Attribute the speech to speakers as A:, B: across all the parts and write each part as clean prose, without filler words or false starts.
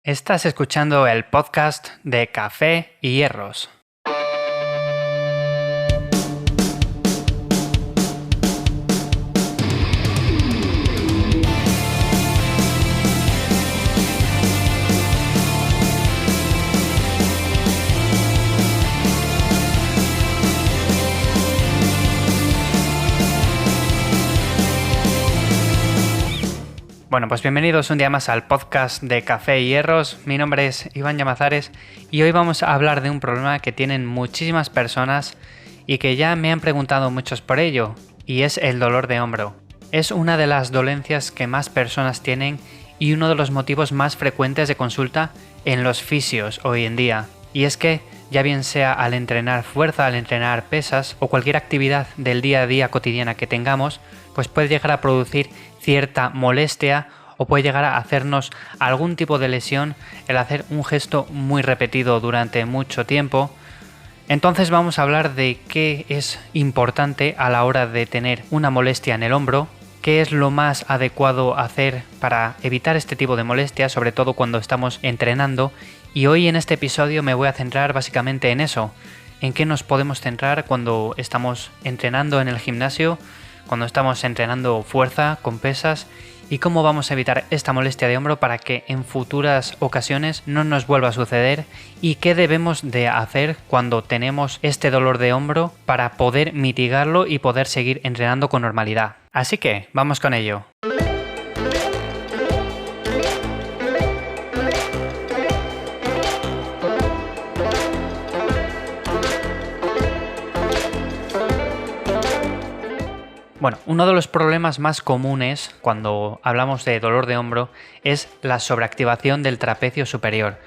A: Estás escuchando el podcast de Café y Hierros. Bueno, pues bienvenidos un día más al podcast de Café y Hierros. Mi nombre es Iván Llamazares y hoy vamos a hablar de un problema que tienen muchísimas personas y que ya me han preguntado muchos por ello, y es el dolor de hombro. Es una de las dolencias que más personas tienen y uno de los motivos más frecuentes de consulta en los fisios hoy en día. Y es que, ya bien sea al entrenar fuerza, al entrenar pesas o cualquier actividad del día a día cotidiana que tengamos, pues puede llegar a producir cierta molestia o puede llegar a hacernos algún tipo de lesión el hacer un gesto muy repetido durante mucho tiempo. Entonces vamos a hablar de qué es importante a la hora de tener una molestia en el hombro, qué es lo más adecuado hacer para evitar este tipo de molestias, sobre todo cuando estamos entrenando. Y hoy en este episodio me voy a centrar básicamente en eso, en qué nos podemos centrar cuando estamos entrenando en el gimnasio, cuando estamos entrenando fuerza con pesas y cómo vamos a evitar esta molestia de hombro para que en futuras ocasiones no nos vuelva a suceder y qué debemos de hacer cuando tenemos este dolor de hombro para poder mitigarlo y poder seguir entrenando con normalidad. Así que vamos con ello. Bueno, uno de los problemas más comunes cuando hablamos de dolor de hombro es la sobreactivación del trapecio superior.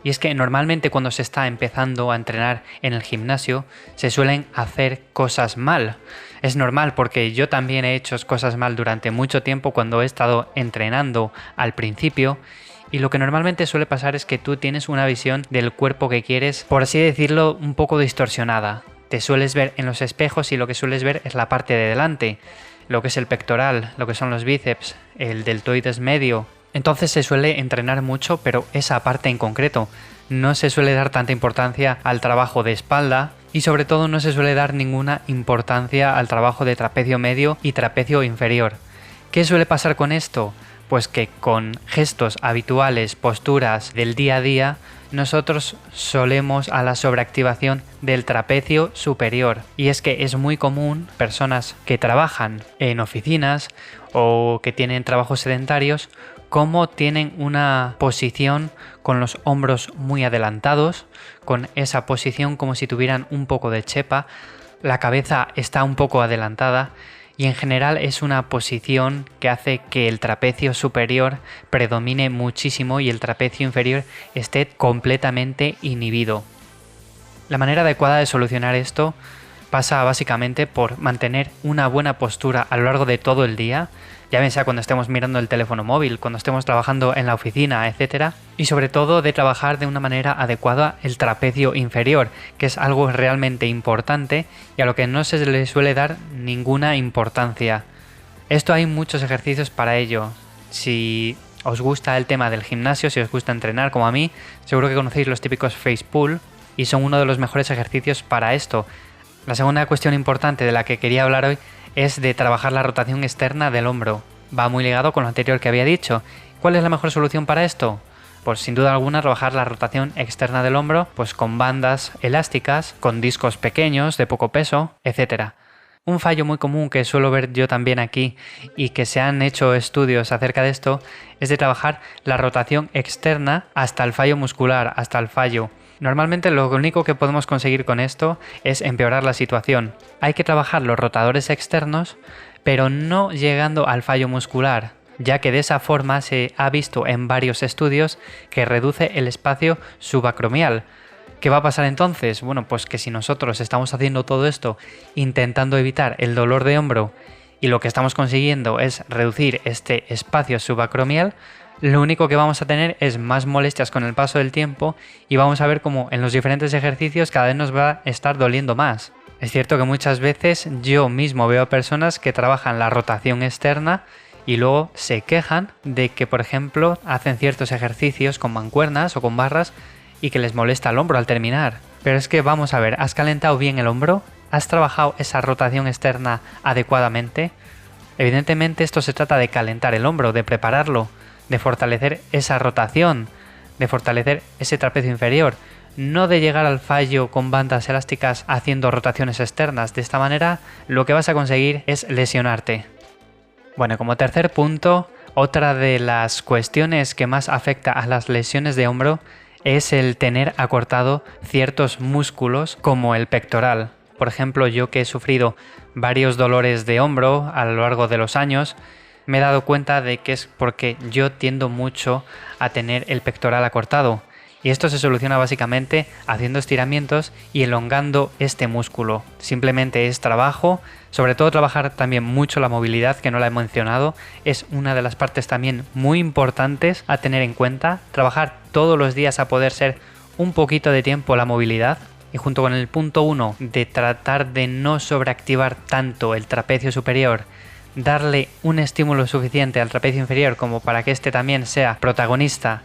A: Y es que normalmente cuando se está empezando a entrenar en el gimnasio se suelen hacer cosas mal. Es normal porque yo también he hecho cosas mal durante mucho tiempo cuando he estado entrenando al principio. Y lo que normalmente suele pasar es que tú tienes una visión del cuerpo que quieres, por así decirlo, un poco distorsionada. Te sueles ver en los espejos y lo que sueles ver es la parte de delante, lo que es el pectoral, lo que son los bíceps, el deltoides medio. Entonces se suele entrenar mucho, pero esa parte en concreto. No se suele dar tanta importancia al trabajo de espalda y sobre todo no se suele dar ninguna importancia al trabajo de trapecio medio y trapecio inferior. ¿Qué suele pasar con esto? Pues que con gestos habituales, posturas del día a día, nosotros solemos a la sobreactivación del trapecio superior. Y es que es muy común personas que trabajan en oficinas o que tienen trabajos sedentarios, como tienen una posición con los hombros muy adelantados, con esa posición como si tuvieran un poco de chepa, la cabeza está un poco adelantada. Y en general es una posición que hace que el trapecio superior predomine muchísimo y el trapecio inferior esté completamente inhibido. La manera adecuada de solucionar esto pasa básicamente por mantener una buena postura a lo largo de todo el día, ya bien sea cuando estemos mirando el teléfono móvil, cuando estemos trabajando en la oficina, etc. Y sobre todo de trabajar de una manera adecuada el trapecio inferior, que es algo realmente importante y a lo que no se le suele dar ninguna importancia. Esto hay muchos ejercicios para ello. Si os gusta el tema del gimnasio, si os gusta entrenar como a mí, seguro que conocéis los típicos face pull y son uno de los mejores ejercicios para esto. La segunda cuestión importante de la que quería hablar hoy es de trabajar la rotación externa del hombro. Va muy ligado con lo anterior que había dicho. ¿Cuál es la mejor solución para esto? Pues sin duda alguna trabajar la rotación externa del hombro, pues con bandas elásticas, con discos pequeños de poco peso, etc. Un fallo muy común que suelo ver yo también aquí y que se han hecho estudios acerca de esto es de trabajar la rotación externa hasta el fallo muscular, hasta el fallo. Normalmente lo único que podemos conseguir con esto es empeorar la situación. Hay que trabajar los rotadores externos, pero no llegando al fallo muscular, ya que de esa forma se ha visto en varios estudios que reduce el espacio subacromial. ¿Qué va a pasar entonces? Bueno, pues que si nosotros estamos haciendo todo esto intentando evitar el dolor de hombro y lo que estamos consiguiendo es reducir este espacio subacromial, lo único que vamos a tener es más molestias con el paso del tiempo y vamos a ver cómo en los diferentes ejercicios cada vez nos va a estar doliendo más. Es cierto que muchas veces yo mismo veo a personas que trabajan la rotación externa y luego se quejan de que, por ejemplo, hacen ciertos ejercicios con mancuernas o con barras y que les molesta el hombro al terminar. Pero es que vamos a ver, ¿has calentado bien el hombro? ¿Has trabajado esa rotación externa adecuadamente? Evidentemente esto se trata de calentar el hombro, de prepararlo, de fortalecer esa rotación, de fortalecer ese trapecio inferior, no de llegar al fallo con bandas elásticas haciendo rotaciones externas. De esta manera lo que vas a conseguir es lesionarte. Bueno, como tercer punto, otra de las cuestiones que más afecta a las lesiones de hombro es el tener acortado ciertos músculos como el pectoral. Por ejemplo, yo que he sufrido varios dolores de hombro a lo largo de los años, me he dado cuenta de que es porque yo tiendo mucho a tener el pectoral acortado. Y esto se soluciona básicamente haciendo estiramientos y elongando este músculo. Simplemente es trabajo, sobre todo trabajar también mucho la movilidad, que no la he mencionado, es una de las partes también muy importantes a tener en cuenta. Trabajar todos los días a poder ser un poquito de tiempo la movilidad. Y junto con el punto 1 de tratar de no sobreactivar tanto el trapecio superior, darle un estímulo suficiente al trapecio inferior como para que este también sea protagonista,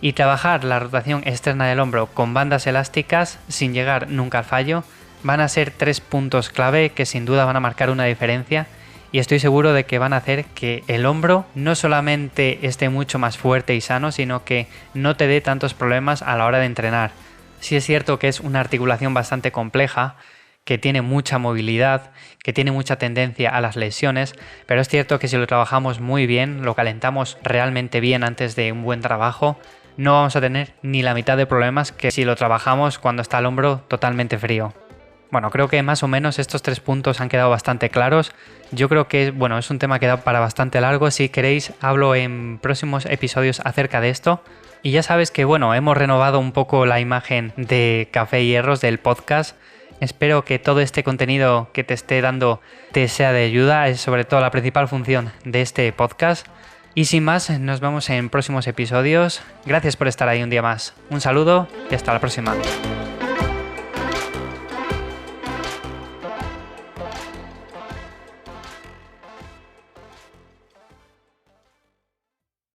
A: y trabajar la rotación externa del hombro con bandas elásticas sin llegar nunca al fallo, van a ser 3 puntos clave que sin duda van a marcar una diferencia, y estoy seguro de que van a hacer que el hombro no solamente esté mucho más fuerte y sano, sino que no te dé tantos problemas a la hora de entrenar. Sí es cierto que es una articulación bastante compleja, que tiene mucha movilidad, que tiene mucha tendencia a las lesiones, pero es cierto que si lo trabajamos muy bien, lo calentamos realmente bien antes de un buen trabajo, no vamos a tener ni la mitad de problemas que si lo trabajamos cuando está el hombro totalmente frío. Bueno, creo que más o menos estos 3 puntos han quedado bastante claros. Yo creo que es un tema que da para bastante largo. Si queréis, hablo en próximos episodios acerca de esto. Y ya sabes que hemos renovado un poco la imagen de Café y Hierros del podcast. Espero que todo este contenido que te esté dando te sea de ayuda. Es sobre todo la principal función de este podcast. Y sin más, nos vemos en próximos episodios. Gracias por estar ahí un día más. Un saludo y hasta la próxima.